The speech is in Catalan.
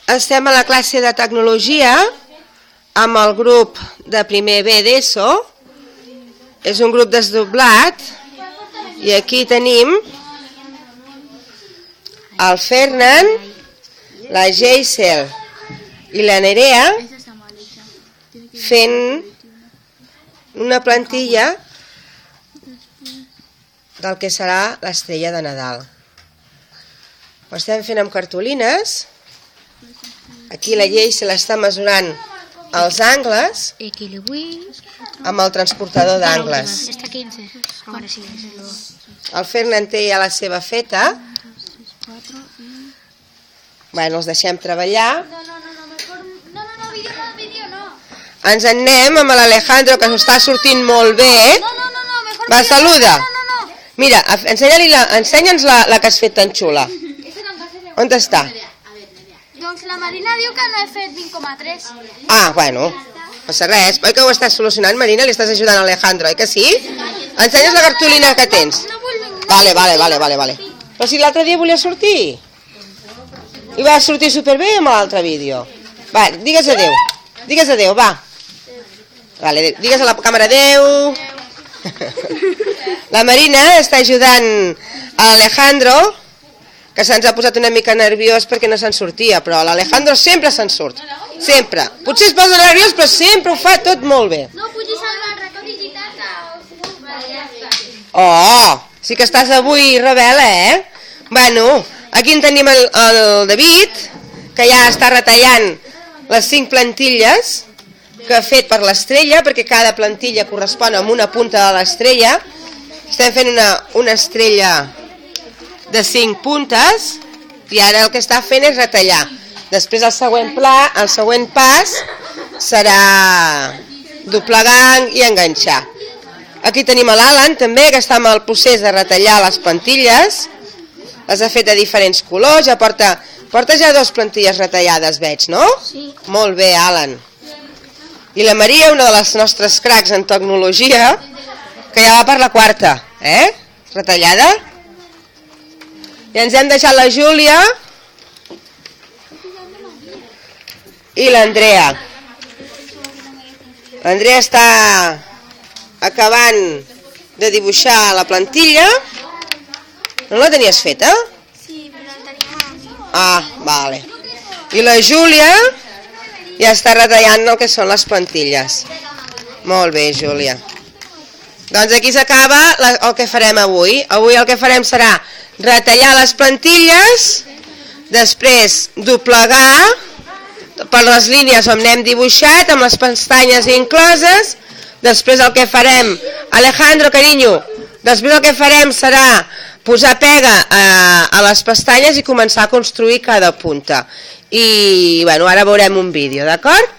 Estem a la classe de tecnologia amb el grup de primer B d'ESO. És un grup desdoblat i aquí tenim el Fernan, la Geisel i la Nerea fent una plantilla del que serà l'estrella de Nadal. Ho estem fent amb cartolines. Aquí la Geisel està mesurant els angles amb el transportador d'angles. El Fernan té ja la seva feta. Bueno, els deixem treballar. Ens en anem amb l'Alejandro, que s'està sortint molt bé. Va, saluda. Mira, ensenya'ns la que has fet tan xula. On està? Doncs la Marina diu que no he fet 20,3. Ah, bueno, no passa res. Oi que ho estàs solucionant, Marina? Li estàs ajudant a Alejandro, oi que sí? Ensenya'ns la cartolina que tens. Vale. Però si l'altre dia volia sortir. I va sortir superbé amb l'altre vídeo. Va, digues adéu. Digues adéu, va. Vale, digues a la càmera adéu. La Marina està ajudant a l'Alejandro, que se'ns ha posat una mica nerviós perquè no se'n sortia, però l'Alejandro sempre se'n surt. Sempre. Potser es posa nerviós, però sempre ho fa tot molt bé. No pugis al racó digital. Oh, sí que estàs avui rebel·la, Bueno, aquí en tenim el David, que ja està retallant les 5 plantilles que ha fet per l'estrella, perquè cada plantilla correspon amb una punta de l'estrella. Estem fent una estrella de 5 puntes i ara el que està fent és retallar. Després el següent pas serà doblegar i enganxar. Aquí tenim l'Alan també, que està en el procés de retallar les plantilles. Les ha fet de diferents colors, ja porta ja 2 plantilles retallades, veig, no? Sí. Molt bé, Alan. I la Maria, una de les nostres cracs en tecnologia, que ja va per la 4, retallada. I ens hem deixat la Júlia i l'Andrea. L'Andrea està acabant de dibuixar la plantilla. No la tenies feta? Sí, però la tenim. Ah, vale. I la Júlia ja està retallant el que són les plantilles. Molt bé, Júlia. Doncs aquí s'acaba el que farem avui. Avui el que farem serà retallar les plantilles, després doblegar per les línies on n'hem dibuixat, amb les pestanyes incloses. Després el que farem, Alejandro, carinyo, després el que farem serà posar pega a les pestanyes i començar a construir cada punta. I bueno, ara veurem un vídeo, d'acord?